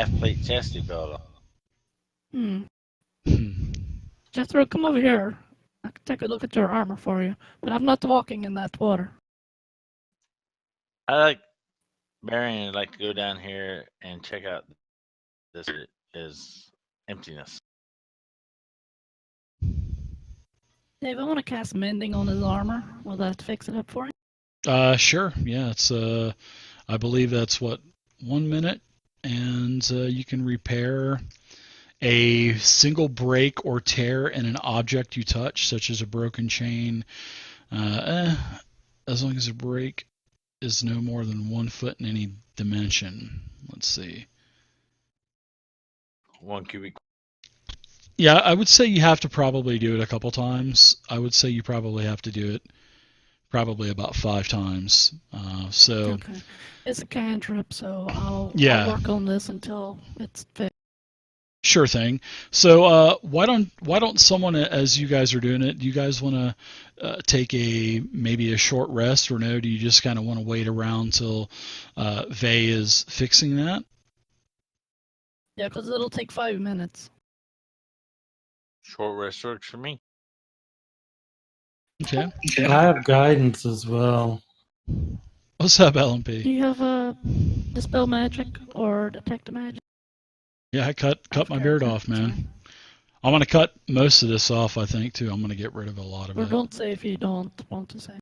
half-plate chesty belt on. Jethro, come over here. I can take a look at your armor for you, but I'm not walking in that water. Barry would like to go down here and check out this is emptiness. Dave, I want to cast Mending on his armor. Will that fix it up for him? Sure. Yeah, it's I believe that's 1 minute, and you can repair a single break or tear in an object you touch, such as a broken chain, as long as the break is no more than 1 foot in any dimension. Let's see. 1 cubic. Yeah, I would say you have to probably do it a couple times. I would say you probably have to do it probably about 5 times. Okay. It's a cantrip, so I'll work on this until it's fixed. Sure thing. So why don't someone, as you guys are doing it, do you guys want to take maybe a short rest, or no? Do you just kind of want to wait around till Vey is fixing that? Yeah, because it'll take 5 minutes. Short rest works for me. Okay. I have guidance as well. What's up, LMP? Do you have Dispel Magic or Detect Magic? Yeah, I cut my beard off, man. Sorry. I'm going to cut most of this off, I think, too. I'm going to get rid of a lot of it. Don't say if you don't want to say.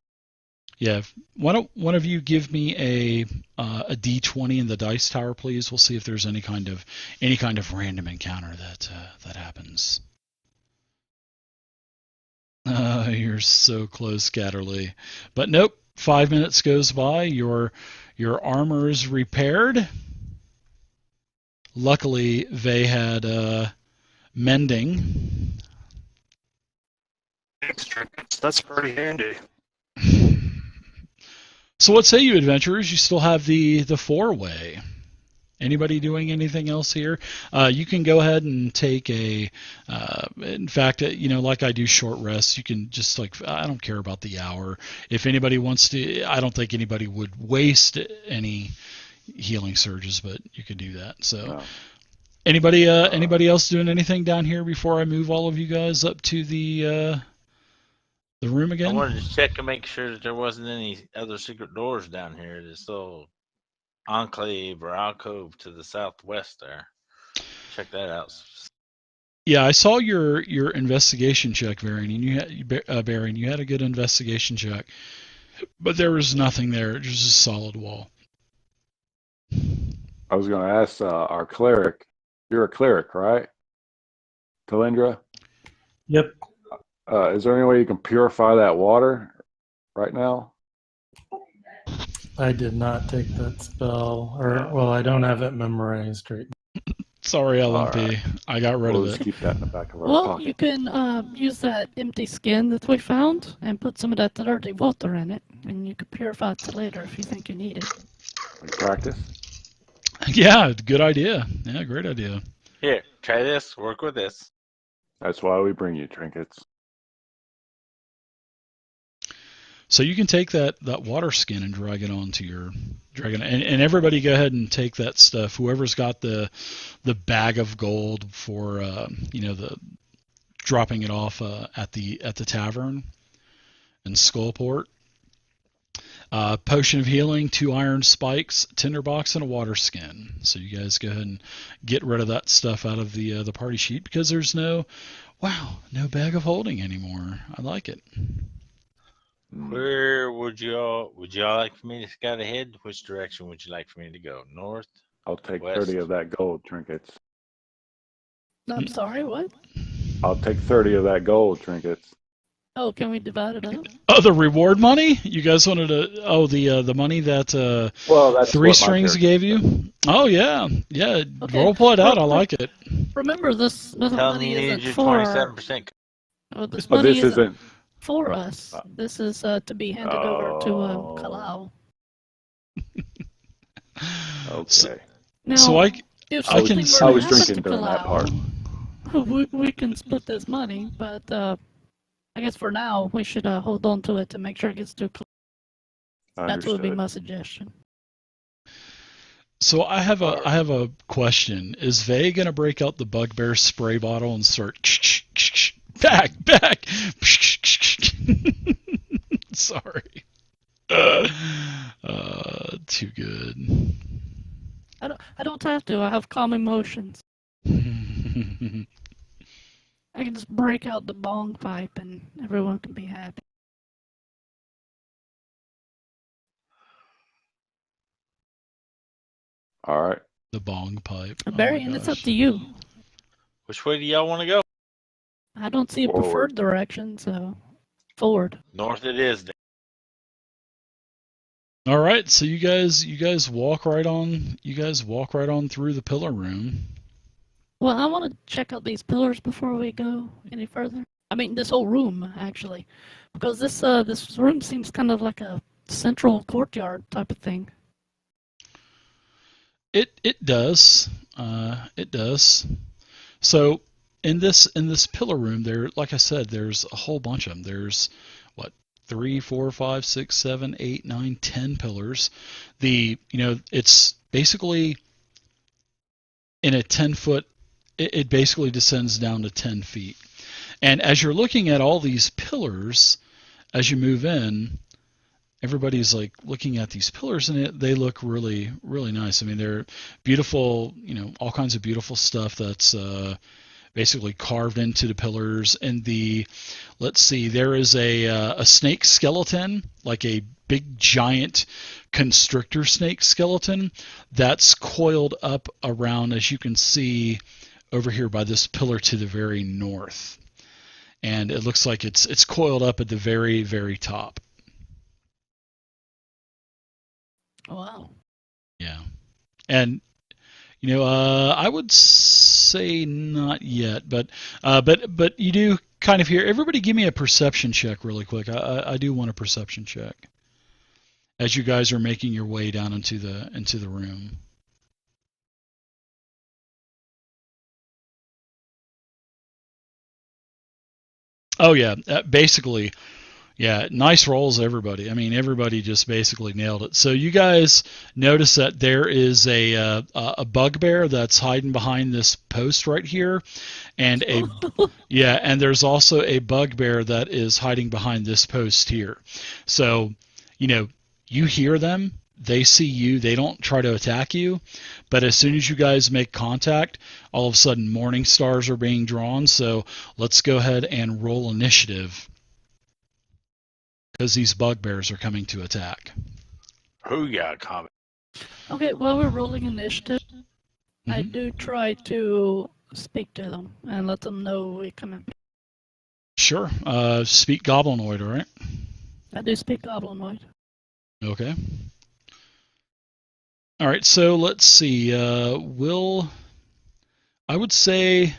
Yeah. Why don't one of you give me a D20 in the dice tower, please? We'll see if there's any kind of random encounter that happens. You're so close, Scatterly. But nope. 5 minutes goes by. Your armor is repaired. Luckily, Vey had mending. That's pretty handy. So what say you, adventurers? You still have the 4-way. Anybody doing anything else here? You can go ahead and take in fact, like I do short rests, you can just I don't care about the hour. If anybody wants to, I don't think anybody would waste any healing surges, but you could do that. So no. Anybody else doing anything down here before I move all of you guys up to the room again? I wanted to check and make sure that there wasn't any other secret doors down here. This little enclave or alcove to the southwest there. Check that out. Yeah, I saw your investigation check, Varian. You had a good investigation check, but there was nothing there. It was just a solid wall. I was going to ask our cleric. You're a cleric, right? Kalindra? Yep. Is there any way you can purify that water right now? I did not take that spell. I don't have it memorized right now. Sorry, LMP. Right. I got rid of it. Keep that in the back of our pocket. You can use that empty skin that we found and put some of that dirty water in it, and you can purify it later if you think you need it. Practice? Yeah, good idea. Yeah, great idea. Here, try this. Work with this. That's why we bring you trinkets. So you can take that water skin and drag it onto your dragon, and everybody go ahead and take that stuff. Whoever's got the bag of gold for the dropping it off at the tavern in Skullport. Potion of healing, 2 iron spikes, tinderbox, and a water skin. So you guys go ahead and get rid of that stuff out of the party sheet because there's no bag of holding anymore. I like it. Where would y'all like for me to scout ahead? Which direction would you like for me to go? North? I'll take West? 30 of that gold trinkets. I'm sorry, what? I'll take 30 of that gold trinkets. Oh, can we divide it up? Oh, the reward money? You guys wanted to? Oh, the money that that's 3 strings gave you? Oh yeah. Okay. Roll it out. I like it. Remember, this money isn't for. 27%. This money isn't for us. This is to be handed over to Kalau. Okay. Now, so I was drinking during that part. We can split this money, but I guess for now we should hold on to it to make sure it gets too close. That would be my suggestion. So I have a question. Is Vay gonna break out the bugbear spray bottle and start back? Sorry. Too good. I don't have to. I have calm emotions. I can just break out the bong pipe and everyone can be happy. All right. The bong pipe. Oh my Barry, and it's up gosh. to you. Which way do y'all want to go? I don't see a Forward. preferred direction, so forward. North it is. Then. All right, so you guys walk right on. You guys walk right on through the pillar room. Well, I want to check out these pillars before we go any further. I mean, this whole room actually, because this room seems kind of like a central courtyard type of thing. It does. It does. So in this pillar room, there, like I said, there's a whole bunch of them. There's what, 3, 4, 5, 6, 7, 8, 9, 10 pillars. It's basically in a 10-foot. It basically descends down to 10 feet. And as you're looking at all these pillars, as you move in, everybody's like looking at these pillars, and they look really, really nice. I mean, they're beautiful, all kinds of beautiful stuff that's basically carved into the pillars. And let's see, there is a snake skeleton, like a big giant constrictor snake skeleton that's coiled up around, as you can see over here by this pillar to the very north. And it looks like it's coiled up at the very, very top. Wow. Yeah. And I would say not yet, but you do kind of hear. Everybody give me a perception check really quick. I do want a perception check as you guys are making your way down into the room. Oh yeah, basically, yeah, nice rolls, everybody. I mean, everybody just basically nailed it. So you guys notice that there is a bugbear that's hiding behind this post right here, and and there's also a bugbear that is hiding behind this post here. So, you hear them. They see you. They don't try to attack you. But as soon as you guys make contact, all of a sudden morning stars are being drawn. So let's go ahead and roll initiative, because these bugbears are coming to attack. Who got a comment? Okay, while we're rolling initiative, I do try to speak to them and let them know we come in. Sure. Speak Goblinoid, all right? I do speak Goblinoid. Okay. All right, so let's see. I would say,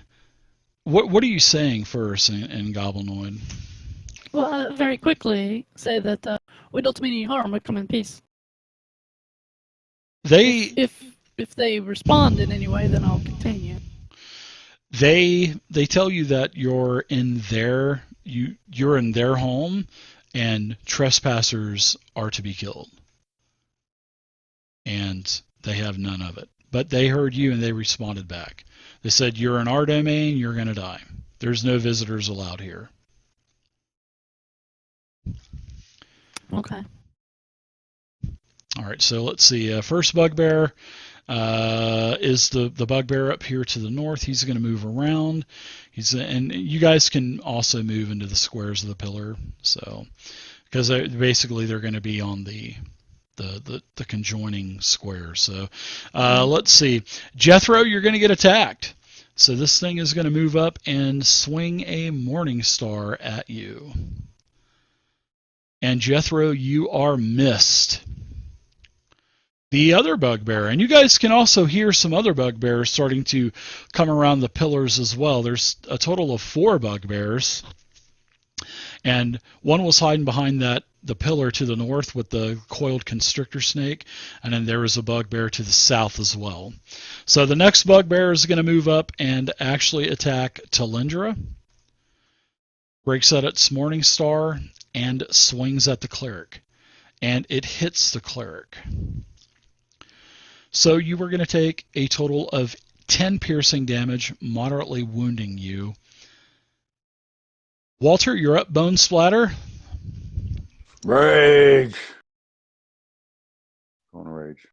what are you saying first in Goblinoid? Well, very quickly say that we don't mean any harm. We come in peace. If they respond in any way, then I'll continue. They tell you that you're in their home, and trespassers are to be killed. And they have none of it. But they heard you and they responded back. They said, you're in our domain, you're going to die. There's no visitors allowed here. Okay. All right, so let's see. First bugbear is the bugbear up here to the north. He's going to move around. And you guys can also move into the squares of the pillar. So, because basically they're going to be on the conjoining squares. So let's see. Jethro, you're going to get attacked. So this thing is going to move up and swing a morning star at you. And Jethro, you are missed. The other bugbear, and you guys can also hear some other bugbears starting to come around the pillars as well. There's a total of 4 bugbears. And one was hiding behind the pillar to the north with the coiled constrictor snake, and then there was a bugbear to the south as well. So the next bugbear is going to move up and actually attack Talindra. Breaks out its morning star and swings at the cleric. And it hits the cleric. So you were going to take a total of 10 piercing damage, moderately wounding you. Walter, you're up. Bone splatter. Rage. Going to rage.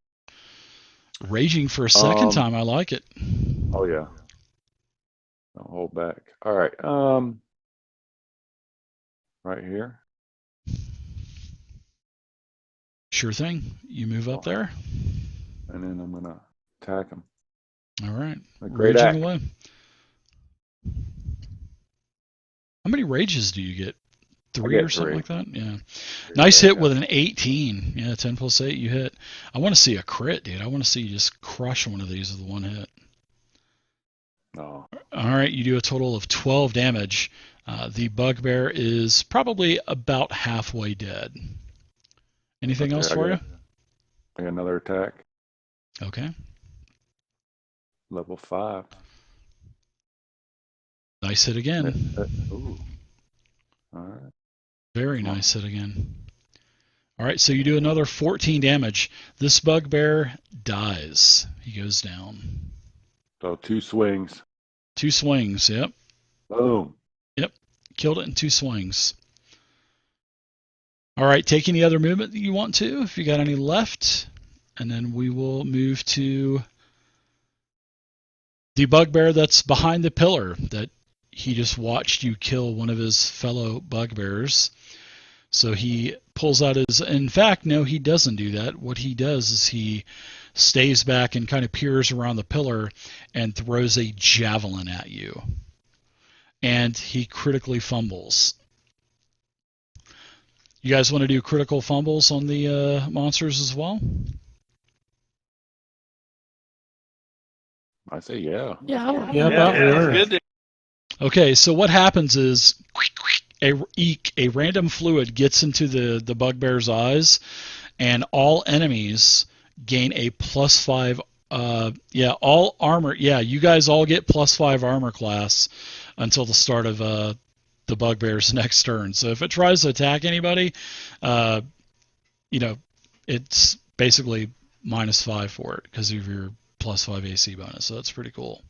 Raging for a second time. I like it. Oh yeah. Don't hold back. All right. Right here. Sure thing. You move up there. And then I'm gonna attack him. All right. A great Raging act. away. How many rages do you get? 3 or something like that? Yeah. Nice hit with an 18. Yeah, 10 plus 8, you hit. I want to see a crit, dude. I want to see you just crush one of these with one hit. Oh. All right, you do a total of 12 damage. The bugbear is probably about halfway dead. Anything else for you? I got another attack. Okay. Level 5. Nice hit again. Ooh. All right. Very nice hit again. All right, so you do another 14 damage. This bugbear dies. He goes down. So 2 swings. 2 swings, yep. Boom. Yep, killed it in 2 swings. All right, take any other movement that you want to, if you got any left. And then we will move to the bugbear that's behind the pillar that he just watched you kill one of his fellow bugbears. So he pulls out his... In fact, no, he doesn't do that. What he does is he stays back and kind of peers around the pillar and throws a javelin at you. And he critically fumbles. You guys want to do critical fumbles on the monsters as well? I say yeah. Yeah, Yeah, about good. worse. Okay, so what happens is a random fluid gets into the bugbear's eyes, and all enemies gain a +5. All armor. Yeah, you guys all get +5 armor class until the start of the bugbear's next turn. So if it tries to attack anybody, it's basically -5 for it because of your +5 AC bonus. So that's pretty cool.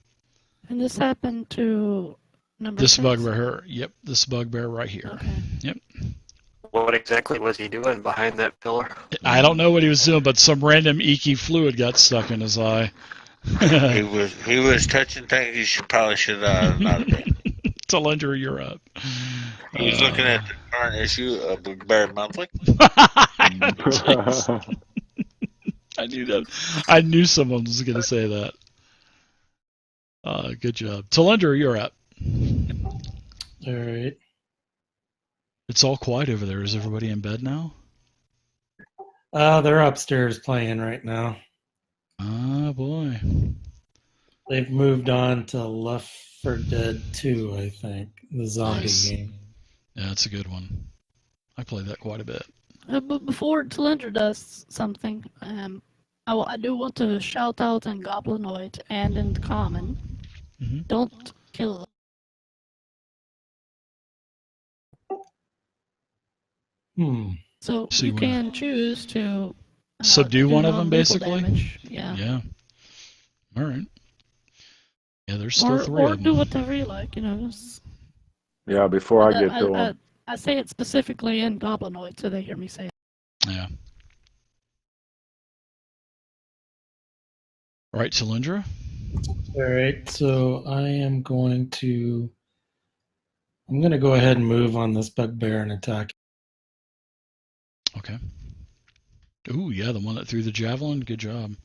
And this happened to number This 6? bugbear, yep, this bugbear right here. Okay. Yep. What exactly was he doing behind that pillar? I don't know what he was doing, but some random icky fluid got stuck in his eye. He was touching things he probably should not have been. Talendra, you're up. He was looking at the current issue of Bugbear Monthly. I knew that. I knew someone was going to say that. Good job. Talendra, you're up. All right. It's all quiet over there. Is everybody in bed now? They're upstairs playing right now. Ah, boy. They've moved on to Left 4 Dead 2, I think, the zombie Nice. game. Yeah, that's a good one. I played that quite a bit. But before Talendra does something, I do want to shout out in Goblinoid and in Common. Mhm. Don't kill them. So So you you wanna- can choose to Subdue do one of them, non-lethal basically? damage. Yeah. Yeah. All right. Yeah, there's still 3 Or of them. do whatever you like, it's- Yeah, before I get to him. I say it specifically in Goblinoid, so they hear me say it. Yeah. All right, Talendra. All right, so I'm going to go ahead and move on this bugbear and attack. Okay. Ooh, yeah, the one that threw the javelin. Good job.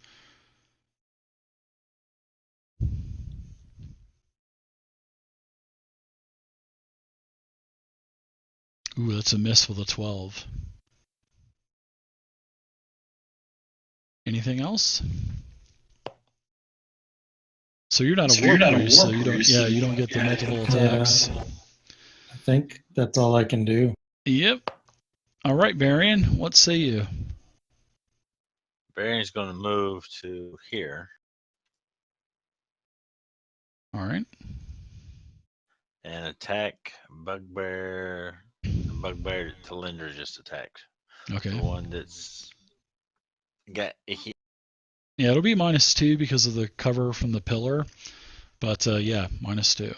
Ooh, that's a miss with a 12. Anything else? So you're not a warrior, so you don't. Yeah, you don't get the multiple attacks. I think that's all I can do. Yep. All right, Varian, what say you? Varian's going to move to here All right. and attack Bugbear. The Bugbear that Talendra just attacked. Okay. The one that's got icky Yeah, it'll be -2 because of the cover from the pillar. But yeah, -2.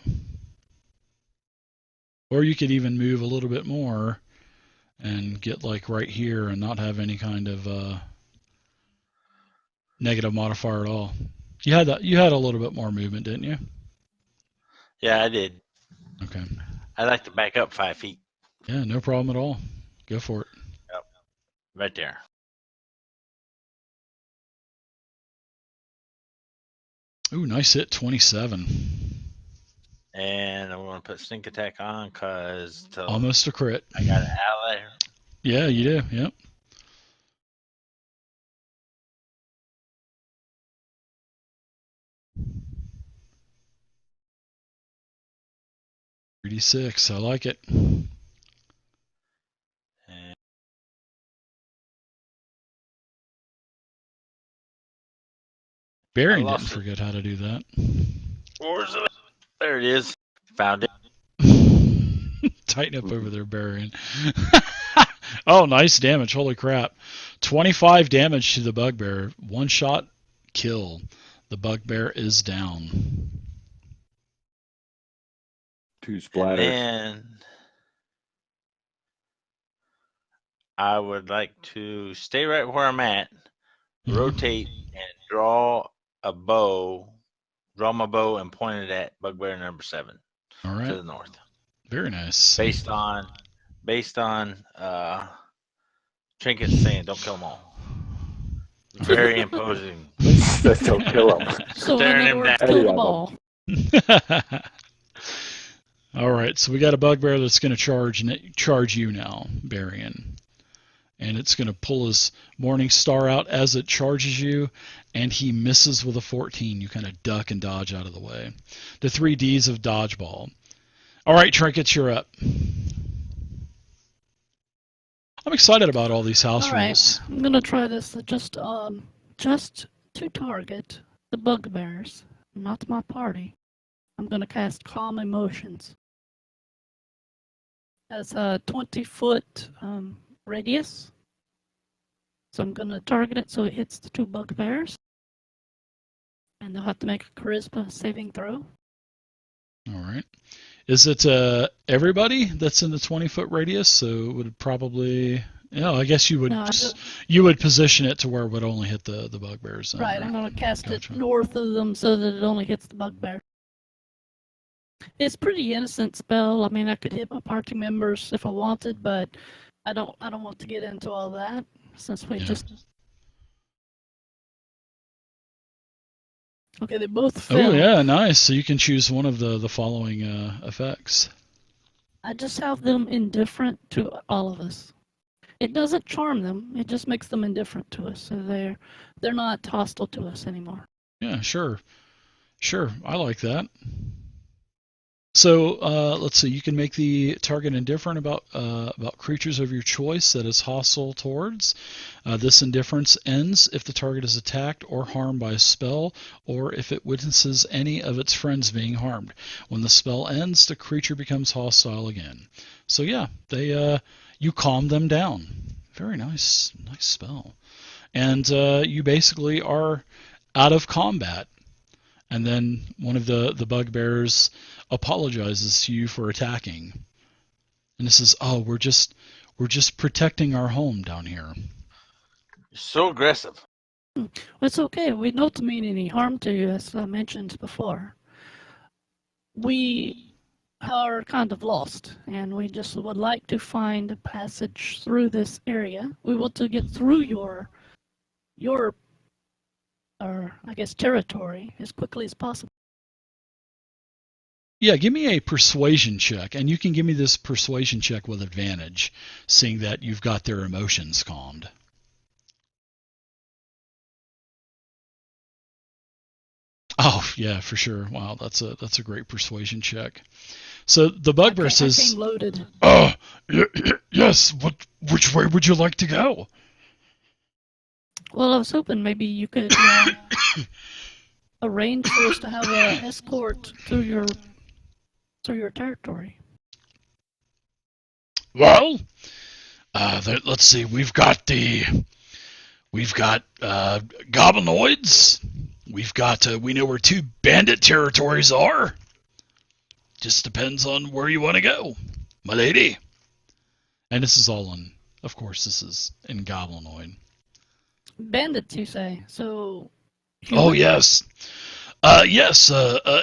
Or you could even move a little bit more and get like right here and not have any kind of negative modifier at all. You had a little bit more movement, didn't you? Yeah, I did. Okay. I'd like to back up 5 feet. Yeah, no problem at all. Go for it. Yep. Right there. Ooh, nice hit, 27. And I'm going to put sneak attack on because Almost a crit. I got an ally. Yeah, you do. Yep. $36. I like it. And Baron I didn't lost it. forget how to do that. Where's it? There it is. Found it. Tighten up over there, Baron. Oh, nice damage. Holy crap. 25 damage to the bugbear. One shot kill. The bugbear is down. 2 splatters. And I would like to stay right where I'm at, rotate, and draw my bow and point it at bugbear number 7 All to right. the north. Very nice. Based on Trinket's saying, don't kill them all. Very imposing. Don't kill him. So in Staring other him words, down. kill Yeah, them all. All right, so we got a bugbear that's going to charge you now, Barian. And it's going to pull his Morning Star out as it charges you, and he misses with a 14. You kind of duck and dodge out of the way. The 3 Ds of dodgeball. All right, Trinkets, you're up. I'm excited about all these house All right, rules. I'm gonna try this. Just to target the bugbears, not my party. I'm gonna cast Calm Emotions. That's a 20-foot radius. So I'm gonna target it so it hits the 2 bugbears, and they'll have to make a Charisma saving throw. All right. Is it everybody that's in the 20-foot radius? So it would probably, I guess you would No, you would position it to where it would only hit the bugbears. Then, right, I'm gonna cast Gotcha. it north of them so that it only hits the bugbear. It's pretty innocent spell. I mean, I could hit my party members if I wanted, but I don't want to get into all that since we just. Okay, they both fail. Oh yeah, nice. So you can choose one of the following effects. I just have them indifferent to all of us. It doesn't charm them. It just makes them indifferent to us, so they're not hostile to us anymore. Yeah, sure. I like that. So let's see. You can make the target indifferent about creatures of your choice that is hostile towards. This indifference ends if the target is attacked or harmed by a spell, or if it witnesses any of its friends being harmed. When the spell ends, the creature becomes hostile again. So yeah, you calm them down. Very nice spell. And you basically are out of combat. And then one of the bugbears apologizes to you for attacking, and it says, "Oh, we're just protecting our home down here." You're so aggressive. Well, it's okay. We don't mean any harm to you, as I mentioned before. We are kind of lost, and we just would like to find a passage through this area. We want to get through your I guess, territory as quickly as possible. Yeah, give me a persuasion check, and you can give me this persuasion check with advantage, seeing that you've got their emotions calmed. Oh yeah, for sure. Wow, that's a great persuasion check. So the bugbear says, I came loaded. "Oh, yes. Which way would you like to go?" Well, I was hoping maybe you could arrange for us to have an escort through your territory. Well, let's see. We've got We've got goblinoids. We've got we know where 2 bandit territories are. Just depends on where you want to go, my lady. And this is all in, of course, this is in goblinoid. Bandits, you say? So. Oh human? yes, yes,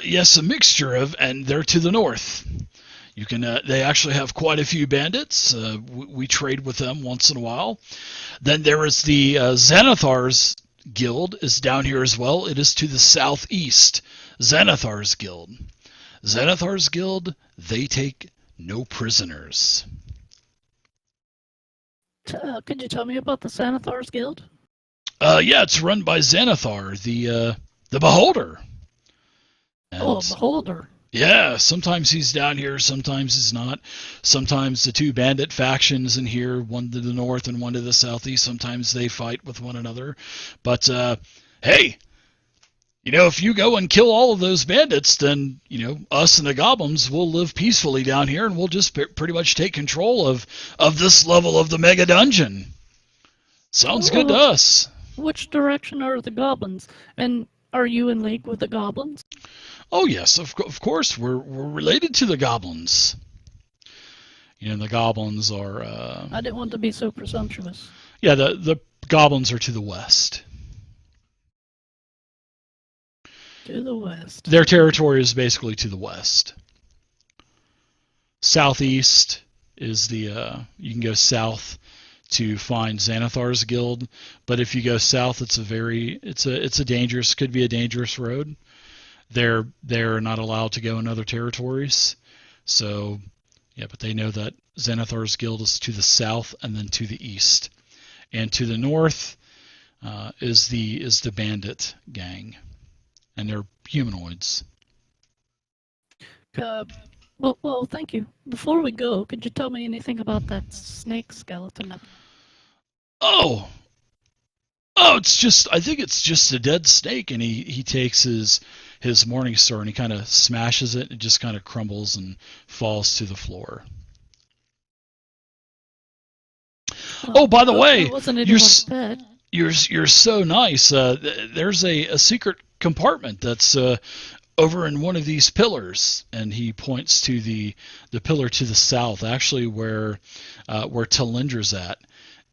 yes, a mixture of, and they're to the north. You can. They actually have quite a few bandits. We trade with them once in a while. Then there is the Zenith's guild is down here as well. It is to the southeast. Zenith's guild. Zenith's guild. They take no prisoners. Could you tell me about the Sanithar's Guild? Yeah, it's run by Zenithar, the Beholder. And Oh, a beholder. yeah, sometimes he's down here, sometimes he's not. Sometimes the 2 bandit factions in here, one to the north and one to the southeast, sometimes they fight with one another. But, hey, if you go and kill all of those bandits, then, us and the goblins will live peacefully down here, and we'll just pretty much take control of this level of the mega dungeon. Sounds good to us. Which direction are the goblins? And are you in league with the goblins? Oh yes, of course we're related to the goblins. The goblins are. I didn't want to be so presumptuous. Yeah, the goblins are to the west. To the west. Their territory is basically to the west. Southeast is the. You can go south to find Zenith's guild, but if you go south, it's a dangerous, could be a dangerous road. They're not allowed to go in other territories, so yeah. But they know that Zenith's guild is to the south and then to the east, and to the north is the bandit gang, and they're humanoids. Well, thank you. Before we go, could you tell me anything about that snake skeleton? Oh, I think it's just a dead snake, and he takes his morning star and he kind of smashes it, and it just kind of crumbles and falls to the floor. Oh, by the way, you're so nice. There's a secret compartment that's over in one of these pillars, and he points to the pillar to the south, actually where Talindra's at.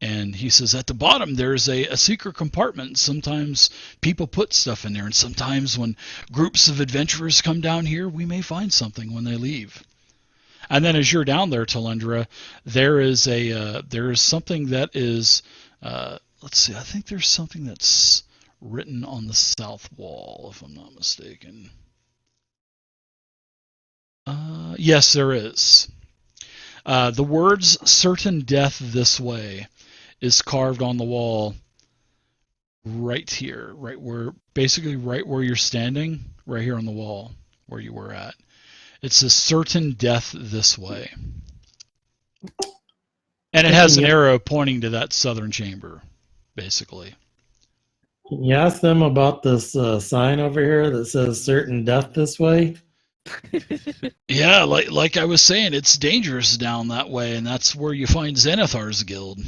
And he says, at the bottom, there's a secret compartment. Sometimes people put stuff in there, and sometimes when groups of adventurers come down here, we may find something when they leave. And then as you're down there, Talindra, there is something that is, let's see, I think there's something that's written on the south wall, if I'm not mistaken. Yes, there is. The words "certain death this way" is carved on the wall right here, right where you're standing, right here on the wall where you were at. It says "certain death this way." And it has an arrow pointing to that southern chamber, basically. Can you ask them about this sign over here that says "certain death this way"? Yeah, like I was saying, it's dangerous down that way, and that's where you find Zenith's guild.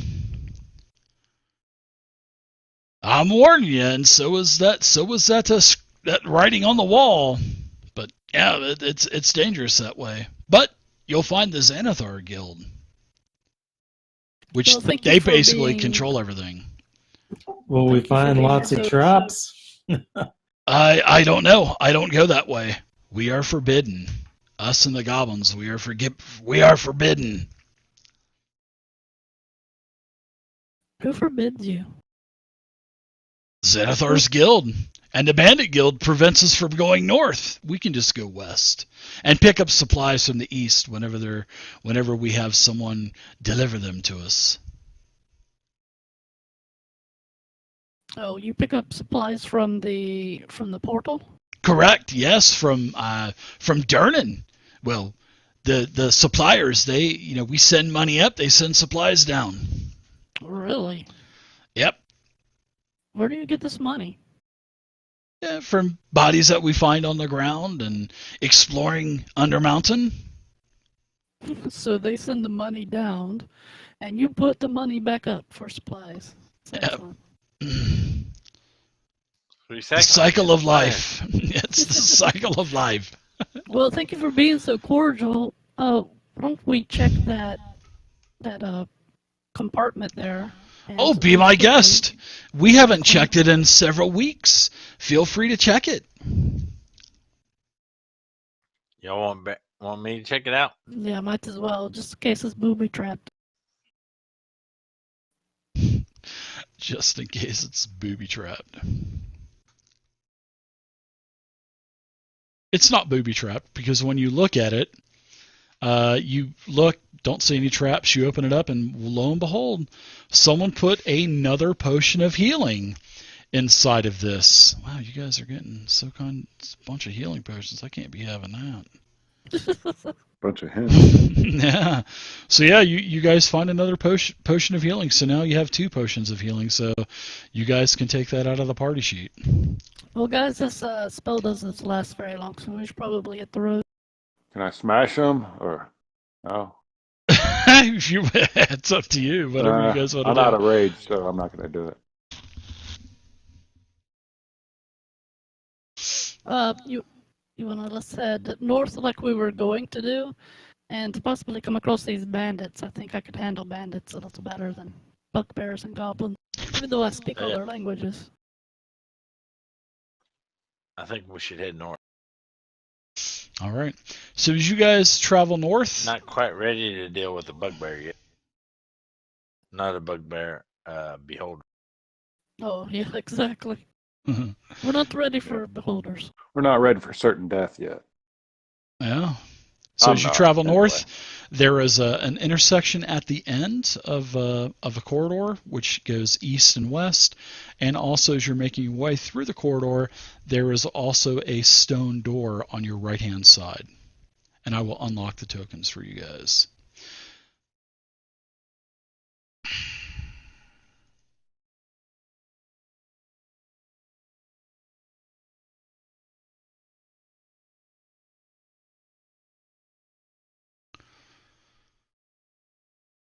I'm warning you, and so was that writing on the wall. But yeah, it's dangerous that way. But you'll find the Zenith guild, which they basically control everything. Will we find lots of traps? I don't know. I don't go that way. We are forbidden. Us and the goblins, we are forbidden. Who forbids you? Zenith's guild. And the bandit guild prevents us from going north. We can just go west and pick up supplies from the east whenever we have someone deliver them to us. Oh, you pick up supplies from the portal? Correct. Yes, from Durnan. Well, the suppliers, we send money up, they send supplies down. Really? Yep. Where do you get this money? Yeah, from bodies that we find on the ground and exploring Undermountain. So they send the money down, and you put the money back up for supplies. Yep. The cycle of life. It's the cycle of life. Well, thank you for being so cordial. Why don't we check that compartment there? Oh, be my guest. We haven't checked it in several weeks. Feel free to check it. Y'all want me to check it out? Yeah, might as well, just in case it's booby trapped. Just in case it's booby trapped. It's not booby trapped because when you look at it, you look, don't see any traps, you open it up, and lo and behold, someone put another potion of healing inside of this. Wow, you guys are getting so kind. It's a bunch of healing potions. I can't be having that. Bunch of hints. Yeah. So yeah, you guys find another potion of healing. So now you have 2 potions of healing. So you guys can take that out of the party sheet. Well, guys, this spell doesn't last very long, so we should probably hit the road. Can I smash them or no? It's up to you. Whatever you guys want to I'm do. out of rage, so I'm not going to do it. You want to, let's head north like we were going to do, and possibly come across these bandits. I think I could handle bandits a little better than bugbears and goblins, even though I speak all their languages. I think we should head north. All right. So as you guys travel north, Not quite ready to deal with the bugbear yet. Not a bugbear beholder. Oh, yeah, exactly. We're not ready for beholders. We're not ready for certain death yet. yeah. So I'm as you not, travel anyway. north, there is an intersection at the end of a corridor which goes east and west, and also as you're making your way through the corridor, there is also a stone door on your right-hand side, and I will unlock the tokens for you guys.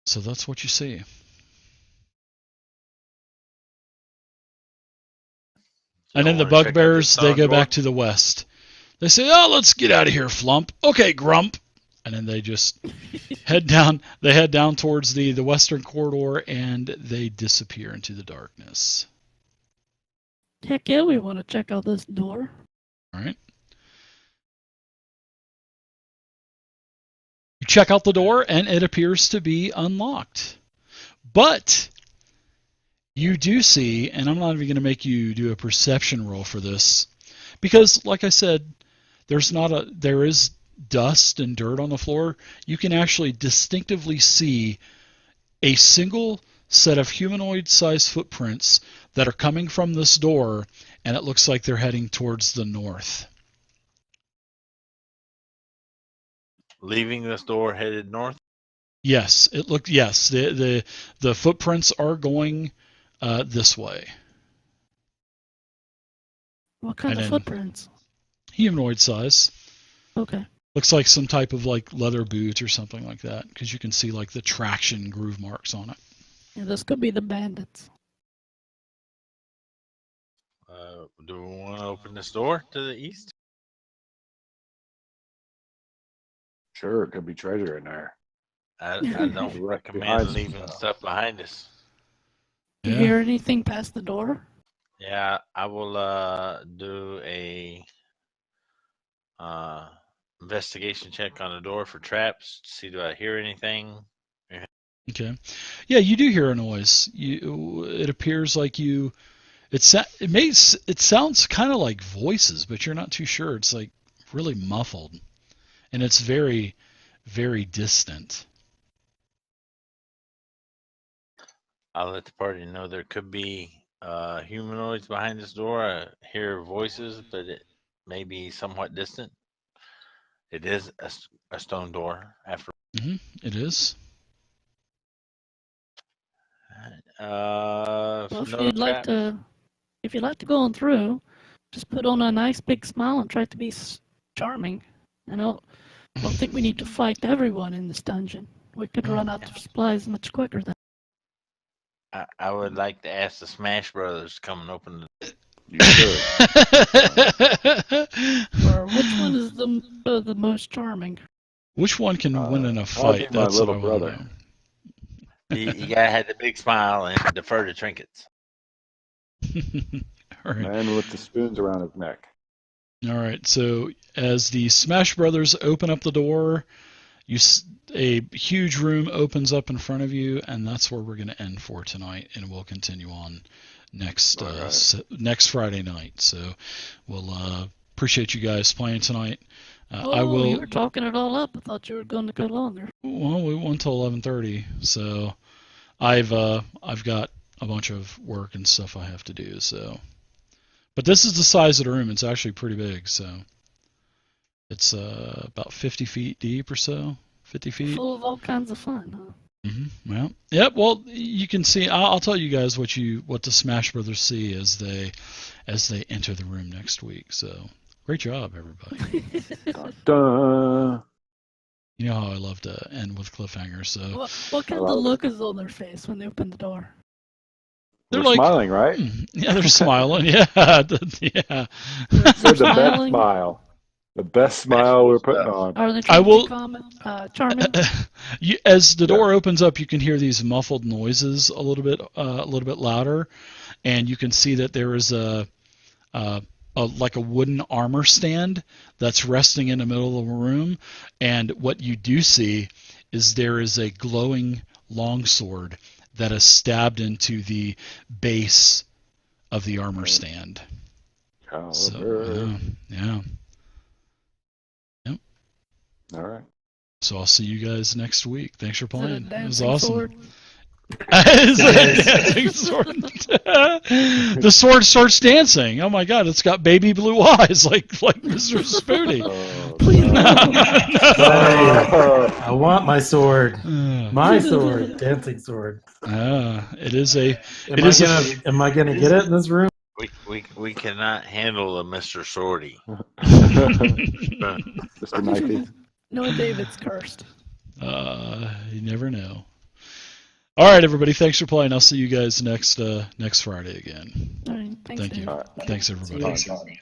So that's what you see. And then the Y'all wanna check out this bugbears, they stone go door? back to the west. They say, "Oh, let's get out of here, Flump." Okay, Grump. And then they just head down. They head down towards the western corridor, and they disappear into the darkness. Heck yeah, we want to check out this door. All right. You check out the door, and it appears to be unlocked. But you do see, and I'm not even going to make you do a perception roll for this, because, like I said, there is dust and dirt on the floor. You can actually distinctively see a single set of humanoid-sized footprints that are coming from this door, and it looks like they're heading towards the north. Leaving this door headed north? Yes, yes, the footprints are going this way. What kind And of then- footprints? Humanoid size. Okay. Looks like some type of like leather boots or something like that, because you can see like the traction groove marks on it. Yeah, this could be the bandits. Do we want to open this door to the east? Sure, it could be treasure in there. I don't Right recommend behind leaving stuff behind us. Do you Yeah. hear anything past the door? Yeah, I will do a investigation check on the door for traps. See, do I hear anything? Okay. Yeah, you do hear a noise. It appears like you. It sounds kind of like voices, but you're not too sure. It's like really muffled, and it's very, very distant. I'll let the party know there could be humanoids behind this door. I hear voices, but it may be somewhat distant. It is a stone door. After It is. Well, if no you'd like traps. if you'd like to go on through, just put on a nice big smile and try to be charming. I don't think we need to fight everyone in this dungeon. We could run out of supplies much quicker than. I would like to ask the Smash Brothers to come and open the. You should. Or which one is the most charming? Which one can win in a probably fight? my That's what little I want to brother. know. You gotta have the big smile and defer to trinkets. All right. Man with the spoons around his neck. All right. So as the Smash Brothers open up the door, a huge room opens up in front of you, and that's where we're going to end for tonight, and we'll continue on next next Friday night. So we'll appreciate you guys playing tonight. I will. You were talking it all up. I thought you were going to go longer. Well, we went till 11:30, so I've got a bunch of work and stuff I have to do. So, but this is the size of the room. It's actually pretty big. So it's about 50 feet deep or so. 50 feet. Full of all kinds of fun, huh? Well, yep. Well, you can see. I'll tell you guys what the Smash Brothers see as they enter the room next week. So, great job, everybody. Dun. You know how I love to end with cliffhangers. So, What kind of look is on their face when they open the door? they're We're like smiling, right? Yeah, they're smiling. Yeah, yeah. Said the best Smiling? smile. The best smile we're putting on. Are they I will- charming? As the door opens up, you can hear these muffled noises a little bit louder, and you can see that there is a like a wooden armor stand that's resting in the middle of the room, and what you do see is there is a glowing longsword that is stabbed into the base of the armor stand. Caliber. So, yeah. All right. So I'll see you guys next week. Thanks for Is it a playing. It was dancing awesome. sword? Is it a dancing sword? The sword starts dancing. Oh my god, it's got baby blue eyes like Mr. Spoonie. Please No. I want my sword. My sword. Dancing sword. It is a. Am I gonna get it in this room? We cannot handle a Mr. Swordy. Mr. Knifey. No, David's cursed. You never know. All right, everybody. Thanks for playing. I'll see you guys next Friday again. All right, thanks, Thank you. Dave. Thanks, everybody. Bye.